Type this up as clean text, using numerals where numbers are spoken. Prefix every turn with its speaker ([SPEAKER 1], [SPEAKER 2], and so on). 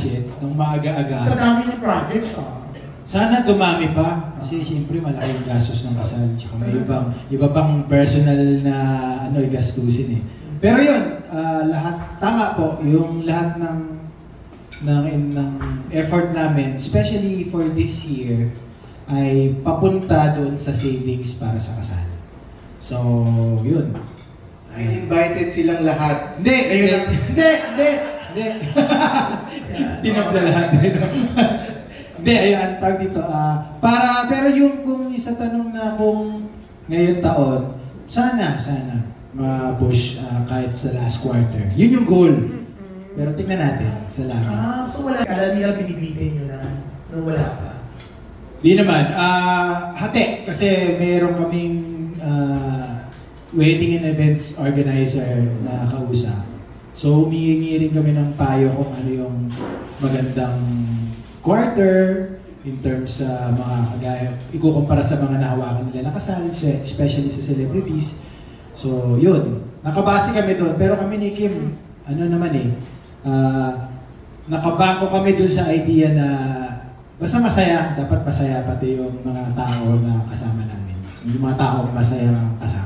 [SPEAKER 1] budget ng maaga-aga.
[SPEAKER 2] Sa dami ng projects,
[SPEAKER 1] Sana dumami pa kasi siyempre malaki yung gastos ng kasal. Tsaka may iba pang personal na gastusin eh. Pero yun, lahat tama po yung lahat ng effort namin, especially for this year, ay papunta doon sa savings para sa kasal. So, yun.
[SPEAKER 3] Ay invited silang lahat.
[SPEAKER 1] Hindi. Tinabla lahat. Hindi, ayun, tawag dito. Pero yung kung isa tanong na kung ngayon taon, sana ma-push kahit sa last quarter. Yun yung goal. Pero tingnan natin. Salamat.
[SPEAKER 2] So wala kala nila binibitin nyo na wala pa?
[SPEAKER 1] Di naman. Hati. Kasi mayroon kaming wedding and events organizer na kausap. So, humihingi rin kami ng payo kung ano yung magandang quarter in terms sa mga kagaya, ikukumpara sa mga nahawakan nila na kasal, especially sa celebrities. So, yun. Nakabase kami doon. Pero kami ni Kim, nakabangko kami doon sa idea na basta masaya, dapat masaya pati yung mga tao na kasama namin. Yung mga tao masaya kasama.